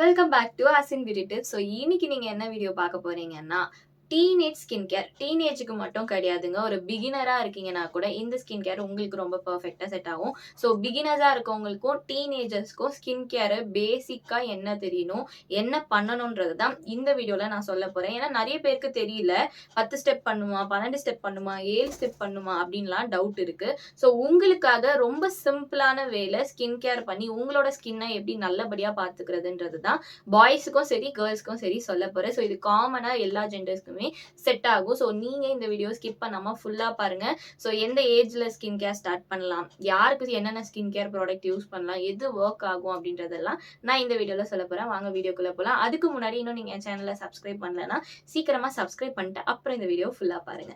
Welcome back to Asin beauty tips. So இன்னைக்கு நீங்க என்ன வீடியோ பார்க்க போறீங்கன்னா, டீனேஜ் ஸ்கின் கேர். டீனேஜுக்கு மட்டும் கிடையாதுங்க. ஒரு பிகினரா இருக்கீங்கன்னா கூட இந்த ஸ்கின் கேர் உங்களுக்கு ரொம்ப பெர்ஃபெக்ட்டா செட் ஆகும். ஸோ பிகினர்ஸா இருக்கவங்களுக்கும், டீனேஜர்ஸ்க்கும் ஸ்கின் கேர் பேசிக்கா என்ன தெரியணும், என்ன பண்ணணும்ன்றது தான் இந்த வீடியோல நான் சொல்ல போறேன். ஏன்னா நெறைய பேருக்கு தெரியல. 10 ஸ்டெப் பண்ணுமா, 12 ஸ்டெப் பண்ணுமா, 7 ஸ்டெப் பண்ணுமா அப்படின்லாம் டவுட் இருக்கு. ஸோ உங்களுக்காக ரொம்ப சிம்பிளான வேல ஸ்கின் கேர் பண்ணி உங்களோட ஸ்கின்னை எப்படி நல்லபடியா பார்த்துக்கிறதுன்றது தான் பாய்ஸுக்கும் சரி, கேர்ள்ஸ்க்கும் சரி சொல்ல போறேன். ஸோ இது காமனா எல்லா ஜெண்டர்ஸ்க்குமே செட் ஆகும். ஸோ நீங்க இந்த வீடியோ ஸ்கிப் பண்ணாம ஃபுல்லா பாருங்க. ஸோ எந்த ஏஜ்ல ஸ்கின் கேர் ஸ்டார்ட் பண்ணலாம், யாருக்கு என்னென்ன ஸ்கின் கேர் ப்ராடக்ட் யூஸ் பண்ணலாம், எது ஒர்க் ஆகும் அப்படின்றதெல்லாம் நான் இந்த வீடியோல சொல்ல போறேன். வாங்க வீடியோக்குள்ள போலாம். அதுக்கு முன்னாடி இன்னும் நீங்க என் சேனலை சப்ஸ்கிரைப் பண்ணலன்னா சீக்கிரமா சப்ஸ்கிரைப் பண்ணிட்டு அப்புறம் இந்த வீடியோ ஃபுல்லா பாருங்க.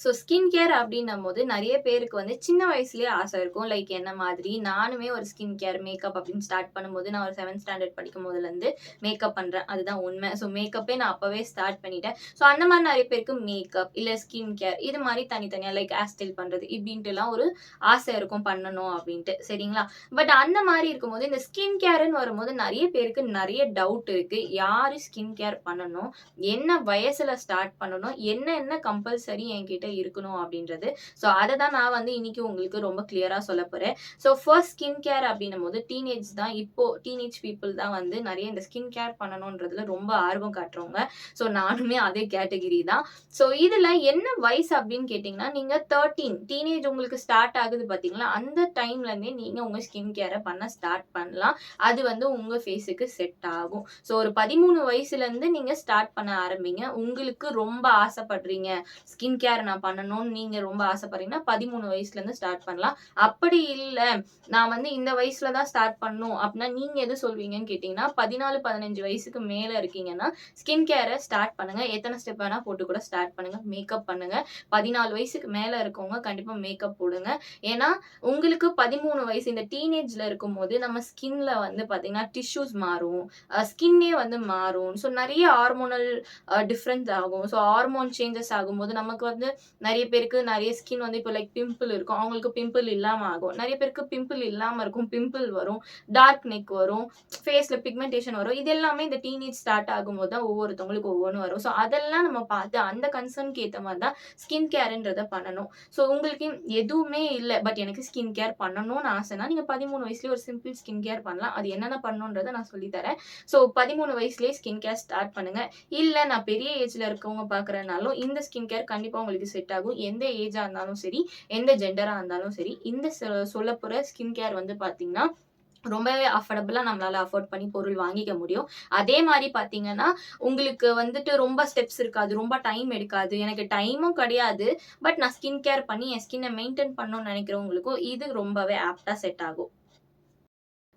ஸோ ஸ்கின் கேர் அப்படின்னும் போது நிறைய பேருக்கு வந்து சின்ன வயசுலயே ஆசை இருக்கும். லைக் என்ன மாதிரி நானுமே ஒரு ஸ்கின் கேர் மேக்கப் அப்படின்னு ஸ்டார்ட் பண்ணும்போது நான் ஒரு 7th ஸ்டாண்டர்ட் படிக்கும் போதுல இருந்து மேக்கப் பண்றேன். அதுதான் உண்மை. ஸோ மேக்கப்பே நான் அப்பவே ஸ்டார்ட் பண்ணிட்டேன். ஸோ அந்த மாதிரி நிறைய பேருக்கு மேக்கப் இல்ல ஸ்கின் கேர் இது மாதிரி தனித்தனியா லைக் ஹேர் ஸ்டைல் பண்றது இப்படின்ட்டுலாம் ஒரு ஆசை இருக்கும் பண்ணணும் அப்படின்ட்டு. சரிங்களா? பட் அந்த மாதிரி இருக்கும்போது இந்த ஸ்கின் கேர்ன்னு வரும்போது நிறைய பேருக்கு நிறைய டவுட் இருக்கு. யாரு ஸ்கின் கேர் பண்ணணும், என்ன வயசுல ஸ்டார்ட் பண்ணணும், என்ன கம்பல்சரி என்கிட்ட இருக்கணும் அப்படின்றது. ஸோ அதை தான் நான் வந்து இன்னைக்கு உங்களுக்கு ரொம்ப கிளியரா சொல்ல போறேன். ஸோ ஃபர்ஸ்ட் ஸ்கின் கேர் அப்படின்னும் போது டீனேஜ் தான். இப்போ டீனேஜ் பீப்புள் தான் வந்து நிறைய இந்த ஸ்கின் கேர் பண்ணணும்ன்றதுல ரொம்ப ஆர்வம் காட்டுறவங்க. ஸோ நானுமே அதே கேட்டகிரி தான். ஸோ இதுல என்ன வயசு அப்படின்னு கேட்டீங்கன்னா, நீங்க 13 டீனேஜ் உங்களுக்கு ஸ்டார்ட் ஆகுது பாத்தீங்களா, அந்த டைம்ல இருந்தே நீங்க உங்க ஸ்கின் கேரை பண்ண ஸ்டார்ட் பண்ணலாம். அது வந்து உங்க ஃபேஸுக்கு செட் ஆகும். ஸோ ஒரு 13 வயசுல இருந்து நீங்க ஸ்டார்ட் பண்ண ஆரம்பிங்க. உங்களுக்கு ரொம்ப ஆசைப்படுறீங்க ஸ்கின் கேர் நான் பண்ணணும்னு நீங்க ரொம்ப ஆசைப்படுறீங்கன்னா 13 வயசுல இருந்து ஸ்டார்ட் பண்ணலாம். அப்படி இல்ல நான் வந்து இந்த வயசுல தான் ஸ்டார்ட் பண்ணணும் அப்படின்னா நீங்க எது சொல்வீங்கன்னு கேட்டீங்கன்னா, 14 15 வயசுக்கு மேல இருக்கீங்கன்னா ஸ்கின் கேரை ஸ்டார்ட் பண்ணுங்க. எத்தனை ஸ்டெப் வேணா போட்டு கூட ஸ்டார்ட் பண்ணுங்க. மேக்கப் பண்ணுங்க. 14 வயசுக்கு மேல இருக்கவங்க கண்டிப்பா மேக்கப் போடுங்க. ஏன்னா உங்களுக்கு 13 வயசு இந்த டீனேஜ்ல இருக்கும்போது நம்ம ஸ்கின்ல வந்து பாத்தீங்கன்னா டிஷ்யூஸ் மாறும், ஸ்கின்னே வந்து மாறும். ஸோ நிறைய ஹார்மோனல் டிஃப்ரென்ஸ் ஆகும். ஸோ ஹார்மோன் சேஞ்சஸ் ஆகும்போது நமக்கு வந்து நிறைய பேருக்கு நிறைய ஸ்கின் வந்து இப்போ லைக் பிம்பிள் இருக்கும், அவங்களுக்கு பிம்பிள் இல்லாம ஆகும். நிறைய பேருக்கு பிம்பிள் இல்லாம இருக்கும், பிம்பிள் வரும், டார்க் நெக் வரும், ஃபேஸ்ல பிக்மெண்டேஷன் வரும். இது எல்லாமே இந்த டீனேஜ் ஸ்டார்ட் ஆகும்போது தான் ஒவ்வொருத்தவங்களுக்கு ஒவ்வொன்றும் வரும். ஸோ அதெல்லாம் நம்ம பார்த்து அந்த கன்சர்னுக்கு ஏற்ற மாதிரி தான் ஸ்கின் கேர்ன்றதை பண்ணணும். ஸோ உங்களுக்கு எதுவுமே இல்லை பட் எனக்கு ஸ்கின் கேர் பண்ணணும்னு ஆசைனா நீங்க 13 வயசுலயே ஒரு சிம்பிள் ஸ்கின் கேர் பண்ணலாம். அது என்னென்ன பண்ணணுன்றதை நான் சொல்லித்தரேன். ஸோ 13 வயசுலயே ஸ்கின் கேர் ஸ்டார்ட் பண்ணுங்க. இல்ல நான் பெரிய ஏஜ்ல இருக்கவங்க பாக்குறதுனாலும் இந்த ஸ்கின் கேர் கண்டிப்பா உங்களுக்கு செட் ஆகும். எந்த ஏஜா இருந்தாலும் சரி, எந்த ஜெண்டரா இருந்தாலும் சரி, இந்த சொல்லப் போற ஸ்கின் கேர் வந்து பாத்தீங்கன்னா ரொம்பவே அஃபோர்டபுளா நம்மளால அஃபோர்ட் பண்ணி பொருள் வாங்கிக்க முடியும். அதே மாதிரி பாத்தீங்கன்னா உங்களுக்கு வந்துட்டு ரொம்ப ஸ்டெப்ஸ் இருக்காது, ரொம்ப டைம் எடுக்காது. எனக்கு டைமும் கிடையாது பட் நான் ஸ்கின் கேர் பண்ணி என் ஸ்கின்னை மெயின்டைன் பண்ணணும்னு நினைக்கிறவங்களுக்கும் இது ரொம்பவே ஆப்டா செட் ஆகும்.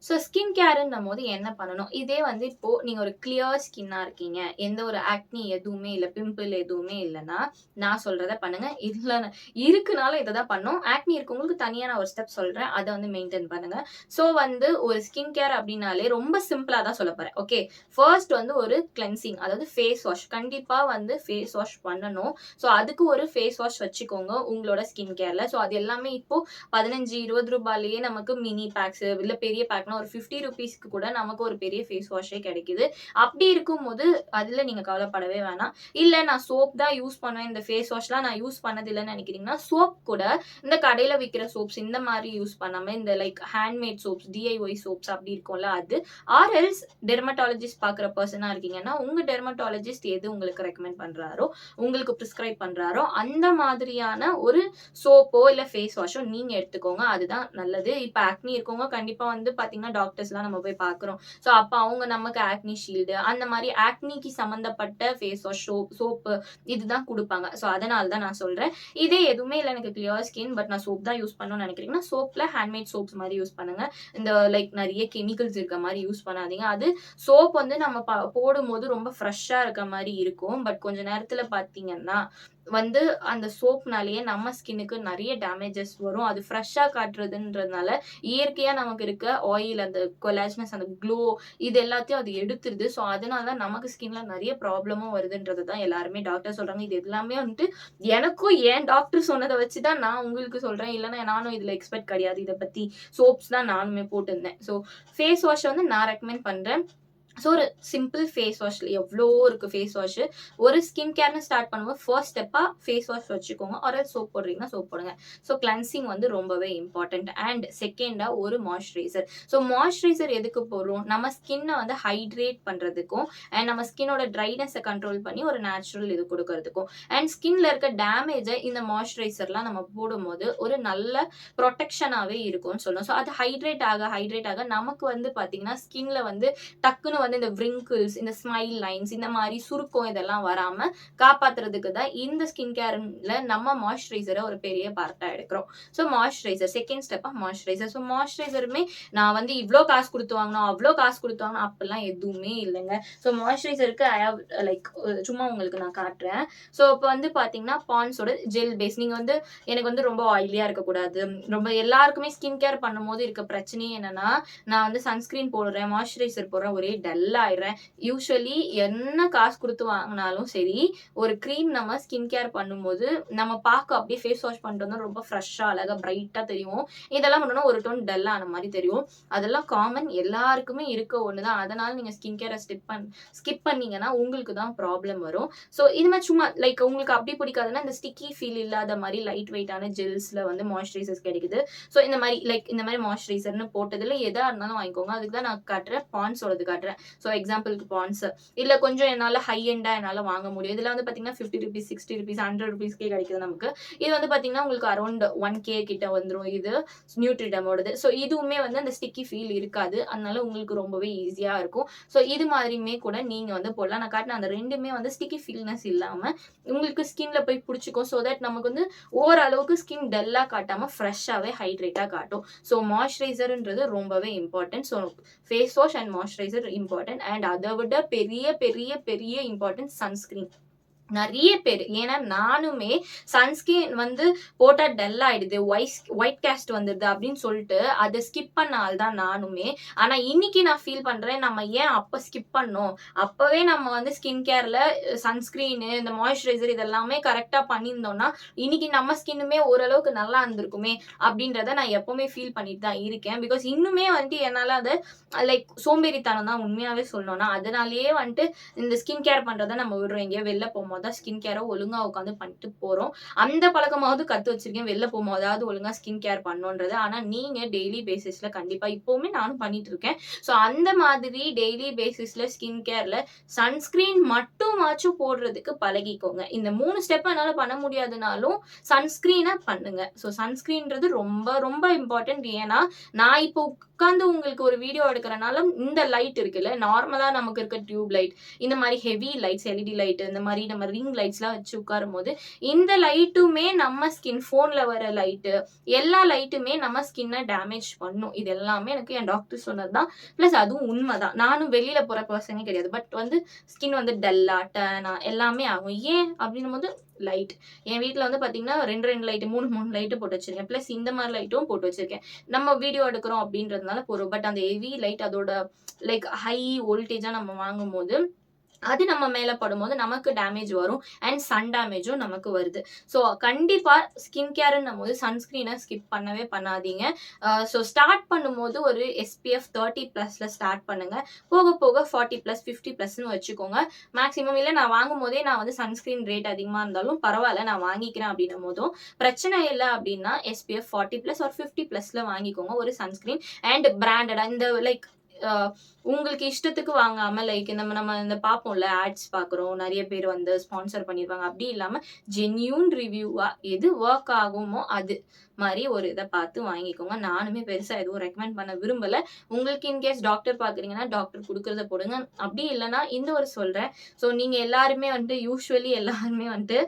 ஸோ ஸ்கின் கேருன்னும் போது என்ன பண்ணணும்? இதே வந்து இப்போ நீங்க ஒரு கிளியர் ஸ்கின்னா இருக்கீங்க. எந்த ஒரு ஆக்னி எதுவுமே இல்ல, பிம்பிள் எதுவுமே இல்லன்னா, நான் சொல்றத பண்ணுங்க. இல்ல இருக்குனாலும் இத தான் பண்ணணும். ஆக்னி இருக்கவங்களுக்கு தனியா நான் ஒரு ஸ்டெப் சொல்றேன். அத வந்து மெயின்டெயின் பண்ணுங்க. ஸோ வந்து ஒரு ஸ்கின் கேர் அப்டின்னாலே ரொம்ப சிம்பிளா தான் சொல்லப் போறேன். ஓகே. ஃபர்ஸ்ட் வந்து ஒரு கிளென்சிங் அதாவது ஃபேஸ் வாஷ். கண்டிப்பா வந்து ஃபேஸ் வாஷ் பண்ணணும். ஸோ அதுக்கு ஒரு ஃபேஸ் வாஷ் வச்சுக்கோங்க உங்களோட ஸ்கின் கேர்ல. ஸோ அது எல்லாமே இப்போ 15, 20 ரூபாயிலேயே நமக்கு மினி பேக்ஸ் இல்ல பெரிய பேக்னா ஒரு 50 ருபீஸ்க்கு கூட நமக்கு ஒரு பெரிய ஃபேஸ் வாஷே கிடைக்குது. அப்படி இருக்கும்போது அதுல நீங்க கவலைப்படவே வேணாம். இல்ல நான் சோப் தான் யூஸ் பண்ணுவேன், இந்த ஃபேஸ் வாஷ்லாம் நான் யூஸ் பண்ணது இல்லன்னு நினைக்கிறீங்கன்னா, சோப் கூட இந்த கடையில விக்கிற சோப்ஸ் இந்த மாதிரி யூஸ் பண்ணாம இந்த like handmade soaps, DIY soaps அப்படி இருக்கும்ல அது. ஆர் எல்ஸ் டெர்மட்டாலஜிஸ்ட் பாக்குற பர்சனா இருக்கீங்கன்னா, உங்க டெர்மட்டாலஜிஸ்ட் எது உங்களுக்கு ரெக்கமெண்ட் பண்றாரோ, உங்களுக்கு பிரிஸ்கிரைப் பண்றாரோ அந்த மாதிரியான ஒரு சோப்போ இல்ல ஃபேஸ் வாஷோ நீங்க எடுத்துக்கோங்க. அதுதான் நல்லது. இப்ப ஆக்னி இருக்கவங்க கண்டிப்பா வந்து பாத்தீங்கன்னா டாக்டர்ஸ்லாம் நம்ம போய் பார்க்குறோம். ஸோ அப்ப அவங்க நமக்கு ஆக்னி ஷீல்டு அந்த மாதிரி ஆக்னிக்கு சம்பந்தப்பட்ட ஃபேஸ் வாஷ், சோப்பு இதுதான் குடுப்பாங்க. ஸோ அதனால தான் நான் சொல்றேன். இதே எதுவுமே இல்ல எனக்கு கிளியர் ஸ்கின் பட் நான் சோப் தான் யூஸ் பண்ணணும்னு நினைக்கிறீங்கன்னா, சோப்ல ஹேண்ட்மேட் சோப்ஸ் மாதிரி யூஸ் பண்ணுங்க. இந்த லைக் நிறைய கெமிக்கல்ஸ் இருக்க மாதிரி யூஸ் பண்ணாதீங்க. அது சோப் வந்து நம்ம போடும்போது ரொம்ப ஃப்ரெஷ்ஷா இருக்க மாதிரி இருக்கும். பட் கொஞ்ச நேரத்துல பாத்தீங்கன்னா வந்து அந்த சோப்னாலேயே நம்ம ஸ்கின்னுக்கு நிறைய டேமேஜஸ் வரும். அது ஃப்ரெஷ்ஷா காட்டுறதுன்றதுனால இயற்கையா நமக்கு இருக்க ஆயில் அந்த கொலாஜனஸ் அந்த க்ளோ இது எல்லாத்தையும் அது எடுத்துருது. ஸோ அதனால தான் நமக்கு ஸ்கின்ல நிறைய ப்ராப்ளமும் வருதுன்றது தான் எல்லாருமே டாக்டர் சொல்றாங்க. இது எல்லாமே வந்துட்டு எனக்கும் என் டாக்டர் சொன்னதை வச்சு தான் நான் உங்களுக்கு சொல்றேன். இல்லைன்னா நானும் இதுல எக்ஸ்பர்ட் கிடையாது. இதை பத்தி சோப்ஸ் தான் நானுமே போட்டிருந்தேன். ஸோ ஃபேஸ் வாஷ் வந்து நான் ரெக்கமெண்ட் பண்றேன். ஸோ ஒரு சிம்பிள் ஃபேஸ் வாஷ்ல எவ்வளோ இருக்கு ஃபேஸ் வாஷ். ஒரு ஸ்கின் கேர்னு ஸ்டார்ட் பண்ணும்போது ஃபர்ஸ்ட் ஸ்டெப்பா ஃபேஸ் வாஷ் வச்சுக்கோங்க. ஆர் சோப் போடுறீங்கன்னா சோப் போடுங்க. ஸோ கிளென்சிங் வந்து ரொம்பவே இம்பார்ட்டன்ட். அண்ட் செகண்டா ஒரு மாய்ஸ்சரைசர். ஸோ மாய்ஸ்சரைசர் எதுக்கு போடுறோம்? நம்ம ஸ்கின்னை வந்து ஹைட்ரேட் பண்றதுக்கும் அண்ட் நம்ம ஸ்கின்னோட ட்ரைனஸை கண்ட்ரோல் பண்ணி ஒரு நேச்சுரல் இது கொடுக்கறதுக்கும் அண்ட் ஸ்கின்ல இருக்க டேமேஜை இந்த மாய்ஸ்சரைசர்லாம் நம்ம போடும்போது ஒரு நல்ல ப்ரொடெக்ஷனாகவே இருக்கும்னு சொல்லணும். ஸோ அது ஹைட்ரேட் ஆக நமக்கு வந்து பார்த்தீங்கன்னா ஸ்கின்ல வந்து டக்குன்னு வந்து இந்த விரிங்கிள்ஸ், இந்த ஸ்மைல் லைன்ஸ், இந்த மாதிரி சுருக்கம் இதெல்லாம் வராம காப்பாத்துறதுக்கு தான் இந்த ஸ்கின் கேர்ல நம்ம மாய்ஸ்சரைசரை ஒரு பெரிய பார்ட்டா எடுக்கிறோம். ஸோ மாய்ஸ்சரைசர் செகண்ட் ஸ்டெப்பா மாய்ஸ்சரைசர். ஸோ மாய்ஸ்சரைசருமே நான் வந்து இவ்வளோ காசு கொடுத்து வாங்கணும், அவ்வளோ காசு கொடுத்து வாங்கணும் அப்படிலாம் எதுவுமே இல்லைங்க. ஸோ மாய்ஸ்சரைசருக்கு ஐ ஹவ் லைக் சும்மா உங்களுக்கு நான் காட்டுறேன். ஸோ இப்போ வந்து பார்த்தீங்கன்னா பாண்ட்ஸோட ஜெல் பேஸ். நீங்கள் வந்து எனக்கு வந்து ரொம்ப ஆயிலியாக இருக்கக்கூடாது, ரொம்ப எல்லாருக்குமே ஸ்கின் கேர் பண்ணும்போது இருக்க பிரச்சனையே என்னன்னா, நான் வந்து சன்ஸ்கிரீன் போடுறேன், மாய்ஸ்சரைசர் போடுறேன், ஒரே டல் ஆயிடுறேன். யூஸ்வலி என்ன காசு கொடுத்து வாங்கினாலும் சரி, ஒரு க்ரீம் நம்ம ஸ்கின் கேர் பண்ணும்போது நம்ம பார்க்க அப்படியே ஃபேஸ் வாஷ் பண்ணிட்டு வந்தோம் ரொம்ப ஃப்ரெஷ்ஷாக அழகாக பிரைட்டாக தெரியும். இதெல்லாம் பண்ணோன்னா ஒரு டோன் டல் ஆன மாதிரி தெரியும். அதெல்லாம் காமன், எல்லாருக்குமே இருக்க ஒன்று தான். அதனால நீங்கள் ஸ்கின் கேரை ஸ்கிப் பண்ணீங்கன்னா உங்களுக்கு தான் ப்ராப்ளம் வரும். ஸோ இது மாதிரி சும்மா லைக் உங்களுக்கு அப்படி பிடிக்காதுன்னா இந்த ஸ்டிக்கி ஃபீல் இல்லாத மாதிரி லைட் வெயிட்டான ஜெல்ஸில் வந்து மாய்ஸ்சரைசர்ஸ் கிடைக்குது. ஸோ இந்த மாதிரி லைக் இந்த மாதிரி மாய்ஸ்சரைசர்னு போட்டதில் எதாக இருந்தாலும் வாங்கிக்கோங்க. அதுக்கு தான் நான் காட்டுறேன், பாண்ட்ஸோடது காட்டுறேன். ஸோ எக்ஸாம்பிளுக்கு பாண்ட்ஸ் இல்லை கொஞ்சம் என்னால் ஹை எண்டாக என்னால் வாங்க முடியும். இதில் வந்து பார்த்தீங்கன்னா 50 rupees, 60 rupees, 100 rupeesக்கே கிடைக்குது நமக்கு. இது வந்து பார்த்தீங்கன்னா உங்களுக்கு அரௌண்ட் 1K கிட்ட வந்துடும். இது நியூட்ரிடமோடது. ஸோ இதுவுமே வந்து அந்த ஸ்டிக்கி ஃபீல் இருக்காது. அதனால உங்களுக்கு ரொம்பவே ஈஸியாக இருக்கும். ஸோ இது மாதிரியுமே கூட நீங்கள் வந்து போடலாம். நான் காட்டின அந்த ரெண்டுமே வந்து ஸ்டிக்கி ஃபீல்னஸ் இல்லாமல் உங்களுக்கு ஸ்கின்ல போய் பிடிச்சிக்கும். ஸோ தட் நமக்கு வந்து ஓரளவுக்கு ஸ்கின் டல்லாக காட்டாமல் ஃப்ரெஷ்ஷாகவே ஹைட்ரேட்டாக காட்டும். ஸோ மாய்ஸ்சரைசர்ன்றது ரொம்பவே important. So face wash and moisturiser important. And அதை விட பெரிய பெரிய பெரிய இம்பார்ட்டன்ட் சன்ஸ்கிரீன். நிறைய பேர், ஏன்னா நானுமே சன்ஸ்கிரீன் வந்து போட்டா டல் ஆயிடுது, ஒயிட் கேஸ்ட் வந்துடுது அப்படின்னு சொல்லிட்டு அதை ஸ்கிப் பண்ண ஆள் தான் நானுமே. ஆனா இன்னைக்கு நான் ஃபீல் பண்றேன், நம்ம ஏன் அப்ப ஸ்கிப் பண்ணோம்? அப்பவே நம்ம வந்து ஸ்கின் கேர்ல சன்ஸ்கிரீனு, இந்த மாய்ஸ்சரைசர் இதெல்லாமே கரெக்டா பண்ணியிருந்தோம்னா இன்னைக்கு நம்ம ஸ்கின்னுமே ஓரளவுக்கு நல்லா இருந்திருக்குமே அப்படின்றத நான் எப்பவுமே ஃபீல் பண்ணிட்டு தான் இருக்கேன். பிகாஸ் இன்னுமே வந்துட்டு என்னால அதை லைக் சோம்பேறித்தனம் தான் உண்மையாவே சொல்லணும்னா. அதனாலேயே வந்துட்டு இந்த ஸ்கின் கேர் பண்றதை நம்ம விடுறோம். எங்கேயோ வெளில போகும்போது தான் ஸ்கின் கேரை ஒழுங்கா உட்காந்து பண்ணிட்டு போறோம். அந்த பழக்கமாவது கத்து வச்சிருக்கேன், வெளில போகும்போதாவது ஒழுங்கா ஸ்கின் கேர் பண்ணணுன்றது. ஆனா நீங்க டெய்லி பேசிஸ்ல கண்டிப்பா இப்பவுமே நானும் பண்ணிட்டு இருக்கேன். ஸோ அந்த மாதிரி டெய்லி பேசிஸ்ல ஸ்கின் கேர்ல சன்ஸ்கிரீன் மட்டுமாச்சும் போடுறதுக்கு பழகிக்கோங்க. இந்த 3 ஸ்டெப் என்னால பண்ண முடியாதுனாலும் சன்ஸ்கிரீனை பண்ணுங்க. ஸோ சன்ஸ்கிரீன்றது ரொம்ப ரொம்ப இம்பார்ட்டன்ட். ஏன்னா நான் இப்போ உட்காந்து உங்களுக்கு ஒரு வீடியோ எடுக்கிறனால இந்த லைட் இருக்குல்ல, நார்மலா நமக்கு இருக்க டியூப் லைட், இந்த மாதிரி ஹெவி லைட்ஸ், எல்இடி லைட், இந்த மாதிரி நம்ம ரிங் லைட்ஸ்லாம் வச்சு உட்காரும் போது இந்த லைட்டுமே நம்ம ஸ்கின், ஃபோன்ல வர லைட்டு, எல்லா லைட்டுமே நம்ம ஸ்கின்னை டேமேஜ் பண்ணும். இது எல்லாமே எனக்கு என் டாக்டர் சொன்னதுதான். பிளஸ் அதுவும் உண்மைதான். நானும் வெளியில போற பர்சனே கிடையாது. பட் வந்து ஸ்கின் வந்து டல்லா, டேனா எல்லாமே ஆகும். ஏன் அப்படின்னும் போது லைட். என் வீட்டில் வந்து பார்த்தீங்கன்னா 2 லைட்டு, 3 லைட்டு போட்டு வச்சிருக்கேன். ப்ளஸ் இந்த மாதிரி லைட்டும் போட்டு வச்சிருக்கேன். நம்ம வீடியோ எடுக்கிறோம் அப்படின்றதுனால போகிறோம். பட் அந்த ஹெவி லைட் அதோட லைக் ஹை வோல்டேஜாக நம்ம வாங்கும் போது அது நம்ம மேல படும்போது நமக்கு டேமேஜ் வரும். அண்ட் சன் டேமேஜும் நமக்கு வருது. ஸோ கண்டிப்பா ஸ்கின் கேர்ன்னும் போது சன்ஸ்கிரீனை ஸ்கிப் பண்ணவே பண்ணாதீங்க. ஸோ ஸ்டார்ட் பண்ணும்போது ஒரு SPF 30+ ஸ்டார்ட் பண்ணுங்க. போக போக 40+, 50+ன்னு வச்சுக்கோங்க. மேக்ஸிமம் இல்லை நான் வாங்கும் போதே நான் வந்து சன்ஸ்கிரீன் ரேட் அதிகமாக இருந்தாலும் பரவாயில்ல நான் வாங்கிக்கிறேன் அப்படின்னும் போதும் பிரச்சனை இல்லை அப்படின்னா SPF 40+ or 50+ல வாங்கிக்கோங்க ஒரு சன்ஸ்கிரீன். அண்ட் பிராண்டடா இந்த லைக் உங்களுக்கு இஷ்டத்துக்கு வாங்காம லைக் நம்ம இந்த பார்ப்போம்ல, ஆட்ஸ் பார்க்குறோம், நிறைய பேர் வந்து ஸ்பான்சர் பண்ணிடுவாங்க. அப்படி இல்லாம ஜென்யூன் ரிவ்யூவா எது ஒர்க் ஆகுமோ அது மாதிரி ஒரு இதை பார்த்து வாங்கிக்கோங்க. நானுமே பெருசா எதுவும் ரெக்கமெண்ட் பண்ண விரும்பல. உங்களுக்கு இன்கேஸ் டாக்டர் பாக்குறீங்கன்னா டாக்டர் கொடுக்கறத போடுங்க. அப்படி இல்லைன்னா இந்த ஒரு சொல்றேன். ஸோ நீங்க எல்லாருமே வந்துட்டு யூஸ்வலி எல்லாருமே வந்துட்டு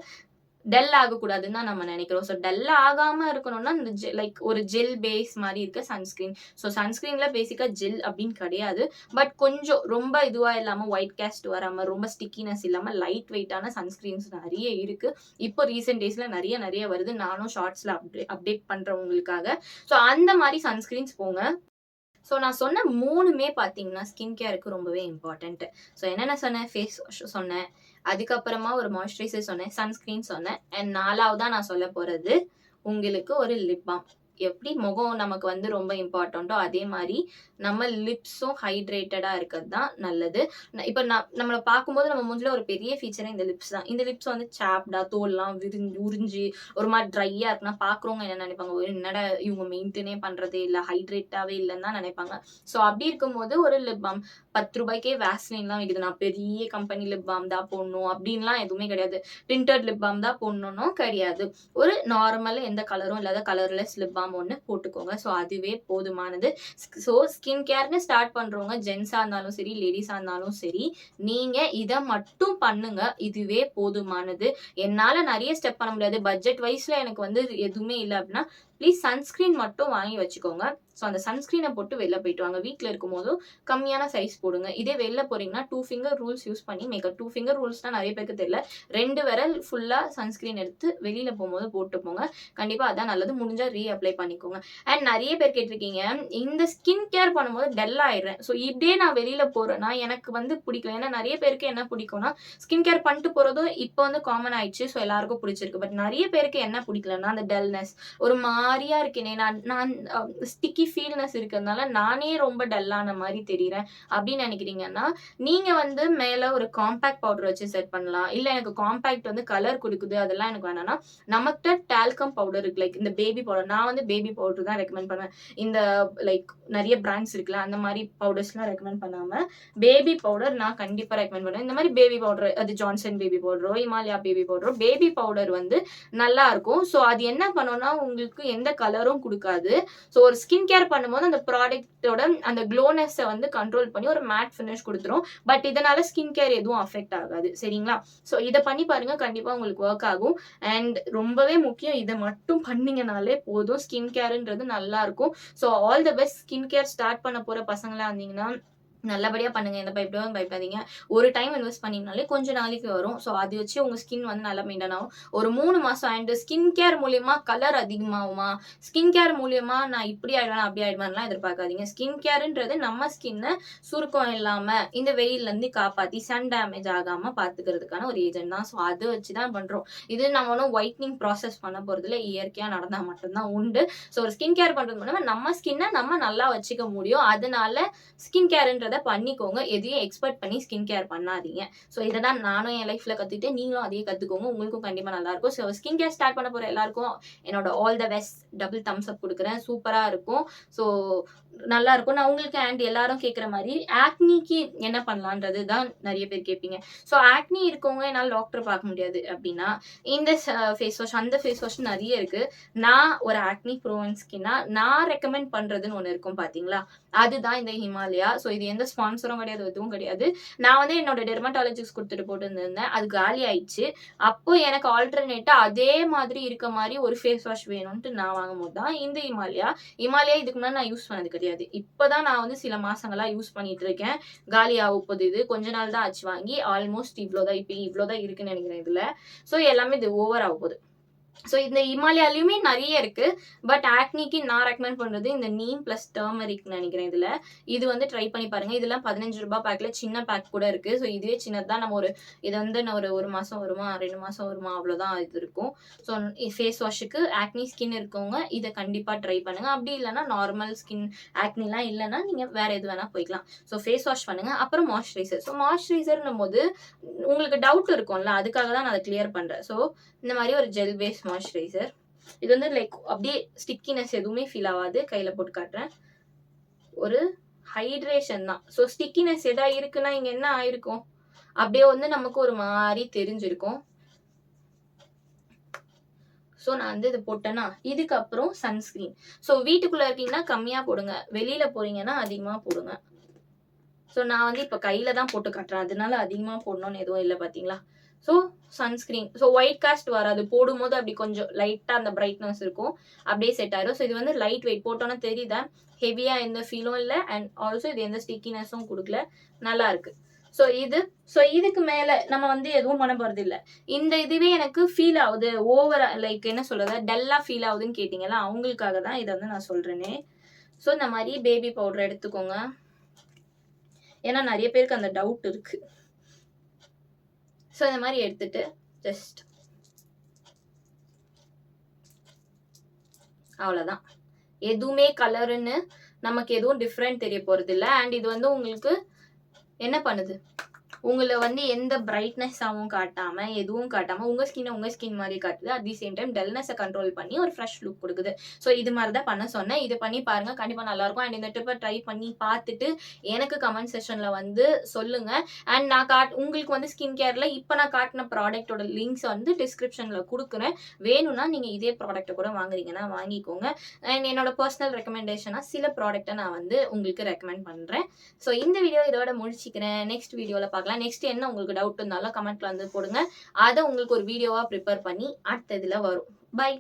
டல் ஆகக்கூடாதுன்னு தான் நம்ம நினைக்கிறோம். ஸோ டல் ஆகாம இருக்கணும்னா இந்த லைக் ஒரு ஜெல் பேஸ் மாதிரி இருக்க சன்ஸ்கிரீன். ஸோ சன்ஸ்கிரீன்ல பேசிக்கா ஜெல் அப்படின்னு கிடையாது. பட் கொஞ்சம் ரொம்ப இதுவா இல்லாம ஒயிட் கேஸ்ட் வராம ரொம்ப ஸ்டிக்கினஸ் இல்லாம லைட் வெயிட்டான சன்ஸ்கிரீன்ஸ் நிறைய இருக்கு. இப்போ ரீசெண்ட் டேஸ்ல நிறைய வருது. நானும் ஷார்ட்ஸ்ல அப்டேட் பண்றேன் உங்களுக்காக. ஸோ அந்த மாதிரி சன்ஸ்கிரீன்ஸ் போங்க. ஸோ நான் சொன்ன 3மே பார்த்தீங்கன்னா ஸ்கின் கேருக்கு ரொம்பவே இம்பார்ட்டன்ட். ஸோ என்னென்ன சொன்னேன்? ஃபேஸ் வாஷ் சொன்னேன், அதுக்கப்புறமா ஒரு மாய்ஸ்சரைசர் சொன்னேன், சன்ஸ்கிரீன் சொன்னேன், அண்ட் 4வதா நான் சொல்ல போறது உங்களுக்கு ஒரு லிப் பாம். எப்படி முகம் நமக்கு வந்து ரொம்ப இம்பார்ட்டண்ட்டோ அதே மாதிரி நம்ம லிப்ஸும் ஹைட்ரேட்டடா இருக்கிறது தான் நல்லது. இப்ப நம்மள பார்க்கும்போது நம்ம மூஞ்சில ஒரு பெரிய ஃபீச்சரே இந்த லிப்ஸ் தான். இந்த லிப்ஸ் வந்து சாப்டா தோல்லாம் உறிஞ்சி ஒரு மாதிரி ட்ரையா இருக்குன்னா பார்க்குறவங்க என்ன நினைப்பாங்க, என்னடா இவங்க மெயின்டெனே பண்றதே இல்ல, ஹைட்ரேட்டாவே இல்லைன்னு தான் நினைப்பாங்க. ஸோ அப்படி இருக்கும்போது ஒரு லிப் பாம் 10 ரூபாய்க்கே வேஸ்லின்லாம் விக்குது. நான் பெரிய கம்பெனி லிப் பாம் தான் போடணும் அப்படின்லாம் எதுவுமே கிடையாது. டிண்டட் லிப் பாம் தான் போடணும்னும் கிடையாது. ஒரு நார்மல் எந்த கலரும் இல்லாத கலர்லெஸ் லிப் பாம் ஒன்று போட்டுக்கோங்க. ஸோ அதுவே போதுமானது. ஸோ ஸ்கின் கேர்னு ஸ்டார்ட் பண்றவங்க ஜென்ஸா இருந்தாலும் சரி, லேடிஸா இருந்தாலும் சரி, நீங்க இதை மட்டும் பண்ணுங்க. இதுவே போதுமானது. என்னால நிறைய ஸ்டெப் பண்ண முடியாது, பட்ஜெட் வைஸ்ல எனக்கு வந்து எதுவுமே இல்லை அப்படின்னா ப்ளீஸ் சன்ஸ்கிரீன் மட்டும் வாங்கி வச்சுக்கோங்க. ஸோ அந்த சன்ஸ்கிரீனை போட்டு வெளில போயிட்டு வாங்க. வீட்டில் இருக்கும்போதும் கம்மியான சைஸ் போடுங்க. இதே வெளில போறீங்கன்னா 2 ஃபிங்கர் ரூல்ஸ் யூஸ் பண்ணி மேக்கப். 2 ஃபிங்கர் ரூல்ஸ்னா நிறைய பேருக்கு தெரியல. 2 விரல் ஃபுல்லா சன்ஸ்கிரீன் எடுத்து வெளியில போகும்போது போட்டு போங்க. கண்டிப்பா அதான் நல்லது. முடிஞ்சா அப்ளை பண்ணிக்கோங்க. அண்ட் நிறைய பேர் கேட்டிருக்கீங்க, இந்த ஸ்கின் கேர் பண்ணும்போது டல் ஆயிடுறேன், ஸோ இப்படியே நான் வெளியில போறேன்னா எனக்கு வந்து பிடிக்கல. ஏன்னா நிறைய பேருக்கு என்ன பிடிக்கும்னா ஸ்கின் கேர் பண்ணிட்டு போறதும் இப்போ வந்து காமன் ஆயிடுச்சு. ஸோ எல்லாருக்கும் பிடிச்சிருக்கு. பட் நிறைய பேருக்கு என்ன பிடிக்கலன்னா அந்த டல்னஸ், ஒரு மாதிரியா இருக்கேனே, நான் ஸ்டிக்கி ஃபீல்னஸ் இருக்கிறதுனால நானே ரொம்ப டல்லான மாதிரி தெரியுறேன் அப்படின்னு நினைக்கிறீங்கன்னா நீங்க வந்து மேல ஒரு காம்பேக்ட் பவுடர் வச்சு செட் பண்ணலாம். இல்ல எனக்கு காம்பேக்ட் வந்து கலர் கொடுக்குது அதெல்லாம் எனக்கு வேணாம்னா நமக்கு டால்கம் பவுடர் இருக்கு. லைக் இந்த பேபி பவுடர், நான் வந்து பேபி பவுடர் தான் ரெக்கமெண்ட் பண்ணுவேன். இந்த லைக் நிறைய பிராண்ட்ஸ் இருக்குல்ல, அந்த மாதிரி பவுடர்ஸ்லாம் ரெக்கமெண்ட் பண்ணாம பேபி பவுடர் நான் கண்டிப்பா ரெக்கமெண்ட் பண்ணுவேன். இந்த மாதிரி பேபி பவுடர், அது ஜான்சன் பேபி பவுடரோ இமாலயா பேபி பவுடரோ, பேபி பவுடர் வந்து நல்லா இருக்கும். ஸோ அது என்ன பண்ணும்னா உங்களுக்கு எந்த கலரும் கொடுக்காது. ஸோ ஒரு ஸ்கின் கேர் பண்ணும்போது அந்த ப்ராடக்ட்டோட அந்த க்ளோனஸை வந்து கண்ட்ரோல் பண்ணி ஒரு மேட் ஃபினிஷ் கொடுத்துரும். பட் இதனால ஸ்கின் கேர் எதுவும் அஃபெக்ட் ஆகாது. சரிங்களா? ஸோ இதை பண்ணி பாருங்க, கண்டிப்பா உங்களுக்கு ஒர்க் ஆகும். அண்ட் ரொம்பவே முக்கியம், இதை மட்டும் பண்ணீங்கனாலே போதும். ஸ்கின் கேர்ன்றது நல்லா இருக்கும். So all the best. Skin care start பண்ண போற பசங்களா இருந்தீங்கன்னா நல்லபடியா பண்ணுங்க. எந்த பயப்படாதீங்க. ஒரு டைம் இன்வெஸ்ட் பண்ணீங்கனாலே கொஞ்ச நாளைக்கு வரும். ஸோ அது வச்சு உங்க ஸ்கின் வந்து நல்லா மெயின்டைன் ஆகும். ஒரு 3 மாசம் அண்ட் ஸ்கின் கேர் மூலியமா கலர் அதிகமாகுமா, ஸ்கின் கேர் மூலியமா நான் இப்படி ஆயிடுவேன் அப்படி ஆயிடுவேன்லாம் எதிர்பார்க்காதீங்க. ஸ்கின் கேர்ன்றது நம்ம ஸ்கின்னை சுருக்கம் இல்லாம இந்த வெயில்ல இருந்து காப்பாத்தி சன் டேமேஜ் ஆகாம பாத்துக்கிறதுக்கான ஒரு ஏஜென்ட் தான். ஸோ அதை வச்சுதான் பண்றோம். இது நம்ம ஒன்றும் ஒயிட்னிங் ப்ராசஸ் பண்ண போறதுல இயற்கையா நடந்தா மட்டும்தான் உண்டு. ஸோ ஒரு ஸ்கின் கேர் பண்றது மூலமா நம்ம ஸ்கின்னை நம்ம நல்லா வச்சுக்க முடியும். அதனால ஸ்கின் கேர்ன்றத பண்ணிக்கோங்க. எதையும் எக்ஸ்பெக்ட் பண்ணி ஸ்கின் கேர் பண்ணாதீங்க. ஸோ இதை தான் நானும் என் லைஃப்ல கத்துக்கிட்டேன். நீங்களும் அதையே கத்துக்கோங்க. உங்களுக்கும் கண்டிப்பா நல்லா இருக்கும். ஸோ ஸ்கின் கேர் ஸ்டார்ட் பண்ண போற எல்லாருக்கும் என்னோட all the best double Thums அப் கொடுக்குறேன். சூப்பரா இருக்கும். ஸோ நல்லா இருக்கும். நான் உங்களுக்கு அண்ட் எல்லாரும் கேட்குற மாதிரி ஆக்னிக்கு என்ன பண்ணலான்றது தான் நிறைய பேர் கேட்பீங்க. ஸோ ஆக்னி இருக்கவங்க என்னால் டாக்டர் பார்க்க முடியாது அப்படின்னா இந்த ஃபேஸ் வாஷ், அந்த ஃபேஸ் வாஷ் நிறைய இருக்கு. நான் ஒரு ஆக்னி ப்ரோன் ஸ்கின்னா நான் ரெக்கமெண்ட் பண்றதுன்னு ஒன்று இருக்கும் பாத்தீங்களா, அதுதான் இந்த ஹிமாலயா. ஸோ இது எந்த ஸ்பான்சரும் கிடையாது, எதுவும் கிடையாது. நான் வந்து என்னோட டெர்மட்டாலஜிஸ்ட் கொடுத்துட்டு போட்டு இருந்திருந்தேன். அது காலி ஆயிடுச்சு. அப்போ எனக்கு ஆல்டர்னேட்டா அதே மாதிரி இருக்க மாதிரி ஒரு ஃபேஸ் வாஷ் வேணும்ட்டு நான் வாங்கும் போது தான் இந்த ஹிமாலயா இதுக்கு முன்னாடி நான் யூஸ் பண்ணது கிடையாது. இப்பதான் நான் வந்து சில மாசங்களா யூஸ் பண்ணிட்டு இருக்கேன். காலி ஆக போகுது. இது கொஞ்ச நாள் தான் ஆச்சு வாங்கி. ஆல்மோஸ்ட் இவ்வளோதான், இப்போ இவ்வளோதான் இருக்குன்னு நினைக்கிறேன் இதுல. ஸோ எல்லாமே இது ஓவர் ஆக போகுது. ஸோ இந்த ஹிமாலயாலையுமே நிறைய இருக்கு. பட் ஆக்னிக்கு நான் ரெக்கமெண்ட் பண்றது இந்த நீம் பிளஸ் டர்மரிக் நினைக்கிறேன். இது வந்து ட்ரை பண்ணி பாருங்க. இதெல்லாம் 15 ரூபாய் பேக்ல சின்ன பேக் கூட இருக்கு. ஸோ இதுவே சின்னதுதான். நம்ம இது வந்து ஒரு மாசம் வருமா, 2 மாசம் வருமா, அவ்வளவுதான் இது இருக்கும். ஸோ ஃபேஸ் வாஷுக்கு ஆக்னி ஸ்கின் இருக்கவங்க இதை கண்டிப்பா ட்ரை பண்ணுங்க. அப்படி இல்லைன்னா நார்மல் ஸ்கின் ஆக்னிலாம் இல்லைன்னா நீங்க வேற எது வேணா போய்க்கலாம். ஸோ ஃபேஸ் வாஷ் பண்ணுங்க. அப்புறம் மாய்ஸ்சரைசர். ஸோ மாய்ஸ்சரைசர்னும் போது உங்களுக்கு டவுட் இருக்கும்ல, அதுக்காக தான் நான் அதை கிளியர் பண்றேன். ஸோ இந்த மாதிரி ஒரு ஜெல் பேஸ் மாய்ஸ்சரைசர். இது வந்து லைக் அப்படியே ஸ்டிக்கினஸ் எதுவுமே ஃபீல் ஆகாது. கையில போட்டு காட்டுறேன். ஒரு ஹைட்ரேஷன் தான். ஸோ ஸ்டிக்கினஸ் எதா இருக்குன்னா இங்க என்ன ஆயிருக்கும், அப்படியே வந்து நமக்கு ஒரு மாதிரி தெரிஞ்சிருக்கும். ஸோ நான் வந்து இது போட்டேன்னா இதுக்கப்புறம் சன்ஸ்கிரீன். ஸோ வீட்டுக்குள்ள இருக்கீங்கன்னா கம்மியா போடுங்க, வெளியில போறீங்கன்னா அதிகமா போடுங்க. ஸோ நான் வந்து இப்போ கையில தான் போட்டு காட்டுறேன், அதனால அதிகமா போடணும்னு எதுவும் இல்லை பாத்தீங்களா. So sunscreen. So white cost வராது. போடும்போது அப்படி கொஞ்சம் லைட்டா அந்த பிரைட்னஸ் இருக்கும், அப்படியே செட் ஆயிடும். ஸோ இது வந்து லைட் வெயிட். போட்டோன்னா தெரியுதா, ஹெவியா எந்த ஃபீலும் இல்லை. அண்ட் ஆல்சோ இது எந்த ஸ்டிக்கினஸும் கொடுக்கல, நல்லா இருக்கு. ஸோ இதுக்கு மேல நம்ம வந்து எதுவும் பண்ண போறது இல்லை. இந்த இதுவே எனக்கு ஃபீல் ஆகுது ஓவரா, லைக் என்ன சொல்றது, டல்லா ஃபீல் ஆகுதுன்னு கேட்டீங்களா, அவங்களுக்காக தான் இதை வந்து நான் சொல்றேனே. ஸோ இந்த மாதிரி பேபி பவுடர் எடுத்துக்கோங்க. ஏன்னா நிறைய பேருக்கு அந்த டவுட் இருக்கு. ஸோ இந்த மாதிரி எடுத்துட்டு ஜஸ்ட் அவ்வளோதான். எதுவுமே கலருன்னு நமக்கு எதுவும் டிஃப்ரெண்ட் தெரிய போறதில்ல. அண்ட் இது வந்து உங்களுக்கு என்ன பண்ணுது? உங்கள வந்து எந்த பிரைட்னஸாவும் காட்டாம, எதுவும் காட்டாம, உங்க ஸ்கின்ன உங்க ஸ்கின் மாரி காட்டுது. அட் தி சேம் டைம் டல்னஸ கண்ட்ரோல் பண்ணி ஒரு ஃப்ரெஷ் லுக் குடுக்குது. ஸோ இது மாரி தான் பண்ண சொன்னேன். இது பண்ணி பாருங்க. கண்டிப்பா நல்லாருக்கும். அண்ட் இந்த டிப்ப ட்ரை பண்ணி பார்த்துட்டு, எனக்கு கமெண்ட் செக்ஷன்ல வந்து சொல்லுங்க. அண்ட் நான் உங்களுக்கு வந்து ஸ்கின் கேர்ல இப்ப நான் காட்டுன ப்ராடக்ட்டோட லிங்க்ஸ் வந்து டிஸ்கிரிப்ஷன்ல குடுக்குறேன். வேணும்னா நீங்க இதே ப்ராடக்ட்ட கூட வாங்குறீங்கன்னா வாங்கிக்கோங்க. அண்ட் என்னோட பெர்சனல் ரெக்கமெண்டேஷனா சில ப்ராடக்ட்ட நான் வந்து உங்களுக்கு ரெக்கமெண்ட் பண்றேன். ஸோ இந்த வீடியோ இதோட முடிச்சுக்கிறேன். நெக்ஸ்ட் வீடியோல பார்க்கலாம். நெக்ஸ்ட் என்ன உங்களுக்கு டவுட் இருந்தாலும் கமெண்ட்ல வந்து போடுங்க. அத உங்களுக்கு ஒரு வீடியோவா ப்ரிப்பேர் பண்ணி அடுத்த இதுல வரும். பை.